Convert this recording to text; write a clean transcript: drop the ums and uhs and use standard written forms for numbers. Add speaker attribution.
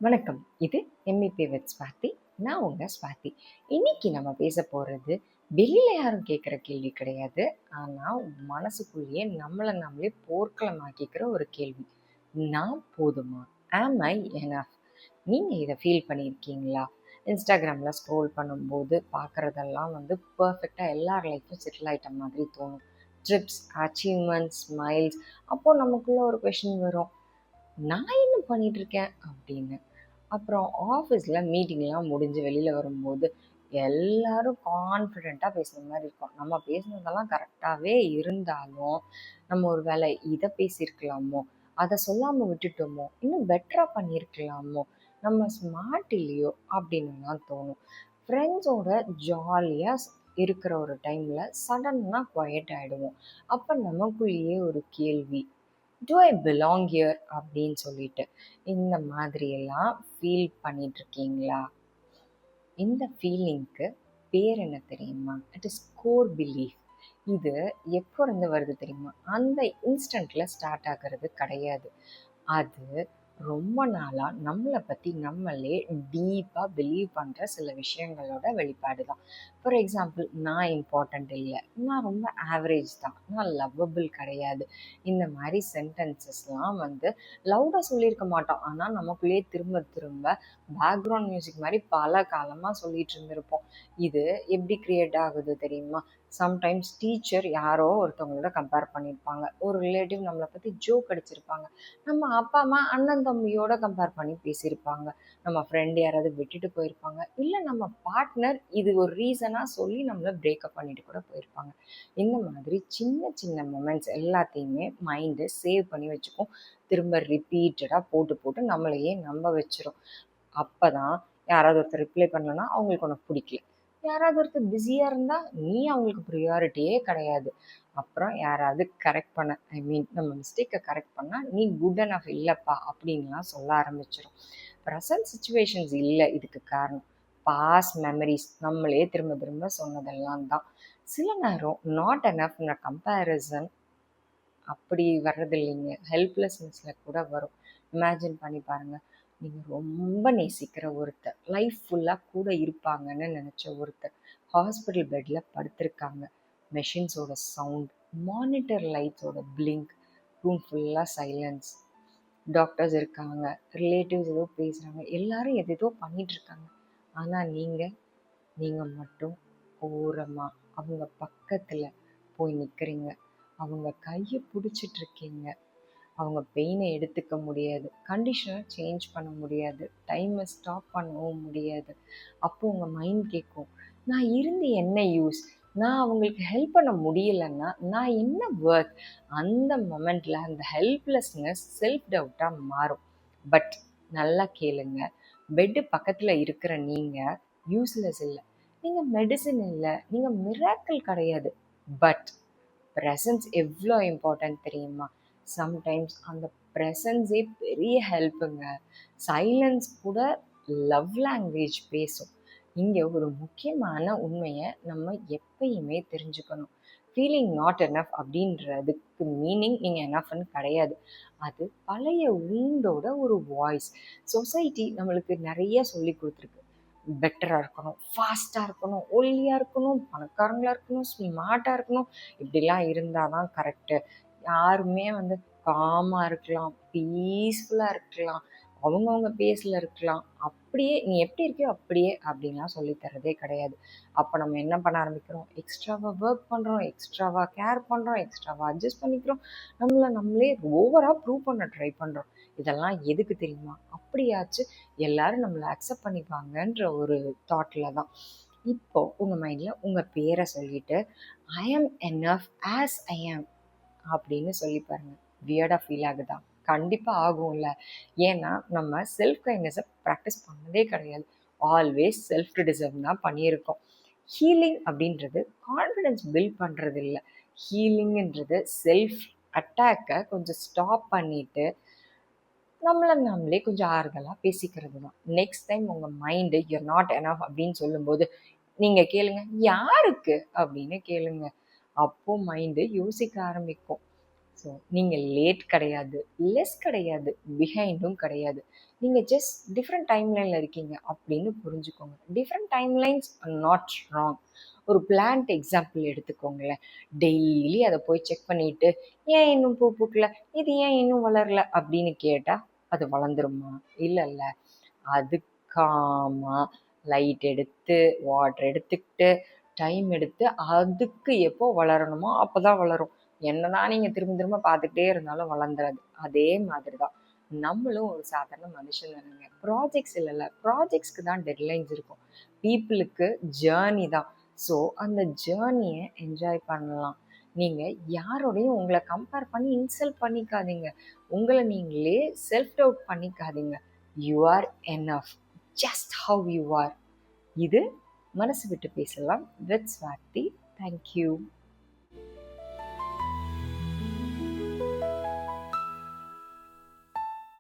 Speaker 1: வணக்கம். இது MEP with Swathi. நான் உங்க ஸ்வாதி. இன்னைக்கு நம்ம பேச போறது வெளியில யாரும் கேட்குற கேள்வி கிடையாது. ஆனா மனசுக்குள்ளேயே நம்மள நாமளே போர்க்களமாக்கிக்கிற ஒரு கேள்வி. நான் போதுமா? ஆம் ஐ எனஃப்? நீங்க இத ஃபீல் பண்ணியிருக்கீங்களா? இன்ஸ்டாகிராம்ல ஸ்க்ரோல் பண்ணும்போது பார்க்குறதெல்லாம் பெர்ஃபெக்ட்டா எல்லார் லைஃப்பும் செட்டில் ஆயிட்ட மாதிரி தோணும். Trips, achievements, smiles. அப்போ நமக்குள்ள ஒரு கொஸ்டின் வரும். நான் என்ன பண்ணிட்டு இருக்கேன் அப்படின்னு. அப்புறம் ஆஃபீஸில் மீட்டிங்லாம் முடிஞ்சு வெளியில் வரும்போது எல்லாரும் கான்ஃபிடெண்ட்டாக பேசுகிற மாதிரி இருக்கும். நம்ம பேசுனதெல்லாம் கரெக்டாகவே இருந்தாலும் நம்ம ஒரு வேளை இதை பேசியிருக்கலாமோ, அதை சொல்லாமல் விட்டுட்டோமோ, இன்னும் பெட்டராக பண்ணியிருக்கலாமோ, நம்ம ஸ்மார்ட் இல்லையோ அப்படின்னுலாம் தோணும். ஃப்ரெண்ட்ஸோட ஜாலியாக இருக்கிற ஒரு டைமில் சடனாக குவைட் ஆகிடுவோம். அப்போ நமக்குள்ளேயே ஒரு கேள்வி, டு ஐ பிலாங் ஹியர் அப்படின்னு சொல்லிட்டு. இந்த மாதிரியெல்லாம் ஃபீல் பண்ணிட்டு இருக்கீங்களா? இந்த ஃபீலிங்க்கு பேர் என்ன தெரியுமா? It is core belief. இது எப்போ இருந்து வருது தெரியுமா? அந்த இன்ஸ்டன்ட்ல ஸ்டார்ட் ஆகிறது கிடையாது. அது ரொம்ப நாளா நம்மளை பத்தி நம்மளே டீப்பா பிலீவ் பண்ற சில விஷயங்களோட வெளிப்பாடு தான். ஃபார் எக்ஸாம்பிள், நான் இம்பார்ட்டன்ட் இல்லை, நான் ரொம்ப ஆவரேஜ் தான், நான் லவ்வபிள் கிடையாது. இந்த மாதிரி சென்டென்சஸ்லாம் லவுடா சொல்லியிருக்க மாட்டோம். ஆனா நமக்குள்ளேயே திரும்ப திரும்ப பேக்ரவுண்ட் மியூசிக் மாதிரி பல காலமா சொல்லிட்டு இருந்திருப்போம். இது எப்படி கிரியேட் ஆகுது தெரியுமா? சம்டைம்ஸ் டீச்சர் யாரோ ஒருத்தவங்களோட கம்பேர் பண்ணியிருப்பாங்க. ஒரு ரிலேட்டிவ் நம்மளை பற்றி ஜோக் அடிச்சிருப்பாங்க. நம்ம அப்பா அம்மா அண்ணன் தம்பியோட கம்பேர் பண்ணி பேசியிருப்பாங்க. நம்ம ஃப்ரெண்ட் யாராவது விட்டுட்டு போயிருப்பாங்க. இல்லை நம்ம பார்ட்னர் இது ஒரு ரீசனாக சொல்லி நம்மளை பிரேக்கப் பண்ணிட்டு கூட போயிருப்பாங்க. இந்த மாதிரி சின்ன சின்ன மொமெண்ட்ஸ் எல்லாத்தையுமே மைண்டு சேவ் பண்ணி வச்சுக்கும். திரும்ப ரிப்பீட்டடாக போட்டு போட்டு நம்மளையே நம்ப வச்சிரும். அப்போ தான் யாராவது ஒருத்தர் ரிப்ளை பண்ணலன்னா அவங்களுக்கு உனக்கு பிடிக்கல. யாராவது ஒருத்தர் பிஸியாக இருந்தால் நீ அவங்களுக்கு ப்ரியாரிட்டியே கிடையாது. அப்புறம் யாராவது கரெக்ட் பண்ண, ஐ மீன் நம்ம மிஸ்டேக்கை கரெக்ட் பண்ணால் நீ குட் அனஃப் இல்லைப்பா அப்படின்லாம் சொல்ல ஆரம்பிச்சிடும். ப்ரெசன்ட் சுச்சுவேஷன்ஸ் இல்லை இதுக்கு காரணம். பாஸ்ட் மெமரிஸ் நம்மளே திரும்ப திரும்ப சொன்னதெல்லாம் தான். சில நேரம் நாட் எனஃப்ன்ற கம்பேரிசன் அப்படி வர்றது இல்லைங்க. ஹெல்ப்லெஸ்னஸில் கூட வரும். இமேஜின் பண்ணி பாருங்கள். நீங்கள் ரொம்ப நேசிக்கிற ஒருத்தர், லைஃப் ஃபுல்லாக கூட இருப்பாங்கன்னு நினச்ச ஒருத்தர் ஹாஸ்பிட்டல் பெட்டில் படுத்திருக்காங்க. மெஷின்ஸோட சவுண்ட், மானிட்டர் லைட்ஸோட பிளிங்க், ரூம் ஃபுல்லாக சைலன்ஸ். டாக்டர்ஸ் இருக்காங்க, ரிலேட்டிவ்ஸ் ஏதோ பேசுகிறாங்க, எல்லாரும் எதேதோ பண்ணிகிட்ருக்காங்க. ஆனால் நீங்கள் மட்டும் ஓரமாக அவங்க பக்கத்தில் போய் நிற்கிறீங்க. அவங்க கையை பிடிச்சிட்டு இருக்கீங்க. அவங்க பெயினை எடுத்துக்க முடியாது, கண்டிஷனை சேஞ்ச் பண்ண முடியாது, டைமை ஸ்டாப் பண்ணவும் முடியாது. அப்போ உங்கள் மைண்ட் கேட்கும், நான் இருந்து என்ன யூஸ்? நான் அவங்களுக்கு ஹெல்ப் பண்ண முடியலைன்னா நான் என்ன ஒர்க்? அந்த மொமெண்ட்டில் அந்த ஹெல்ப்லெஸ்னஸ் செல்ஃப் டவுட்டாக மாறும். பட் நல்லா கேளுங்க, பெட்டு பக்கத்தில் இருக்கிற நீங்கள் யூஸ்லெஸ் இல்லை, நீங்கள் மெடிசின் இல்லை, நீங்கள் மிராக்கிள் கிடையாது. பட் ப்ரெசன்ஸ் எவ்வளோ இம்பார்ட்டன்ட் தெரியுமா? சம்டைம்ஸ் அந்த ப்ரெசன்ஸே பெரிய ஹெல்ப்புங்க. சைலன்ஸ் கூட லவ் லாங்குவேஜ் பேசும். இங்கே ஒரு முக்கியமான உண்மையை நம்ம எப்பயுமே தெரிஞ்சுக்கணும். ஃபீலிங் நாட் எனஃப் அப்படின்றதுக்கு மீனிங் நீங்கள் எனஃப்னு கிடையாது. அது பழைய உண்டோட ஒரு வாய்ஸ். சொசைட்டி நம்மளுக்கு நிறைய சொல்லி கொடுத்துருக்கு. பெட்டராக இருக்கணும், ஃபாஸ்ட்டாக இருக்கணும், ஒல்லியாக இருக்கணும், பணக்காரங்களாக இருக்கணும், ஸ்மார்ட்டாக இருக்கணும், இப்படிலாம் இருந்தால் தான் கரெக்டு. யாருமே காமாக இருக்கலாம், பீஸ்ஃபுல்லாக இருக்கலாம், அவங்கவுங்க பேஸில் இருக்கலாம், அப்படியே நீ எப்படி இருக்கியோ அப்படியே அப்படின்லாம் சொல்லித்தரதே கிடையாது. அப்போ நம்ம என்ன பண்ண ஆரம்பிக்கிறோம்? எக்ஸ்ட்ராவாக ஒர்க் பண்ணுறோம், எக்ஸ்ட்ராவாக கேர் பண்ணுறோம், எக்ஸ்ட்ராவாக அட்ஜஸ்ட் பண்ணிக்கிறோம், நம்மளே ஓவராக ப்ரூவ் பண்ண ட்ரை பண்ணுறோம். இதெல்லாம் எதுக்கு தெரியுமா? அப்படியாச்சு எல்லாரும் நம்மளை அக்செப்ட் பண்ணிப்பாங்கன்ற ஒரு தாட்டில் தான். இப்போ உங்கள் மைண்டில் உங்கள் பேரை சொல்லிட்டு ஐ ஆம் எனஃப் ஆஸ் ஐ ஆம் அப்படின்னு சொல்லி பாருங்க. வியர்டாக ஃபீல் ஆகுதா? கண்டிப்பாக ஆகும்ல. ஏன்னா நம்ம செல்ஃப் கைண்ட்னஸை ப்ராக்டிஸ் பண்ணதே கிடையாது. ஆல்வேஸ் செல்ஃப் கிரிட்டிசிசம் தான் பண்ணியிருக்கோம். ஹீலிங் அப்படின்றது கான்ஃபிடென்ஸ் பில்ட் பண்ணுறது இல்லை. ஹீலிங்ன்றது செல்ஃப் அட்டாக்கை கொஞ்சம் ஸ்டாப் பண்ணிட்டு நம்மளை நம்மளே கொஞ்சம் ஆறுதலாக பேசிக்கிறது தான். நெக்ஸ்ட் டைம் உங்கள் மைண்டு யூர் நாட் எனஃப் அப்படின்னு சொல்லும்போது நீங்கள் கேளுங்க, யாருக்கு அப்படின்னு கேளுங்க. அப்போ மைண்டு யோசிக்க ஆரம்பிக்கும். ஸோ நீங்கள் லேட் கிடையாது, லெஸ் கிடையாது, பிஹைண்டும் கிடையாது. நீங்கள் ஜஸ்ட் டிஃப்ரெண்ட் டைம்லைனில் இருக்கீங்க அப்படின்னு புரிஞ்சுக்கோங்க. Different timelines not wrong. ஒரு பிளான்ட் எக்ஸாம்பிள் எடுத்துக்கோங்களேன். டெய்லி அதை போய் செக் பண்ணிட்டு, ஏன் இன்னும் பூ பூக்கல, இது ஏன் இன்னும் வளரல அப்படின்னு கேட்டால் அது வளர்ந்துருமா? இல்லைல்ல. அதுக்காம லைட் எடுத்து வாட்டர் எடுத்துக்கிட்டு டைம் எடுத்து அதுக்கு எப்போ வளரணுமோ அப்போ தான் வளரும். என்னதான் நீங்கள் திரும்ப திரும்ப பார்த்துக்கிட்டே இருந்தாலும் வளர்ந்துடாது. அதே மாதிரி தான் நம்மளும் ஒரு சாதாரண மனுஷன் தானுங்க. ப்ராஜெக்ட்ஸ் இல்லைல்ல, ப்ராஜெக்ட்ஸ்க்கு தான் டெட்லைன்ஸ் இருக்கும். பீப்புளுக்கு ஜேர்னி தான். ஸோ அந்த ஜேர்னியை என்ஜாய் பண்ணலாம். நீங்கள் யாரோடையும் உங்களை கம்பேர் பண்ணி இன்சல்ட் பண்ணிக்காதீங்க. உங்களை நீங்களே செல்ஃப் டவுட் பண்ணிக்காதீங்க. You are enough just how you are. இது மனசு விட்டு பேசலாம் வித் ஸ்வாதி. தேங்க்யூ.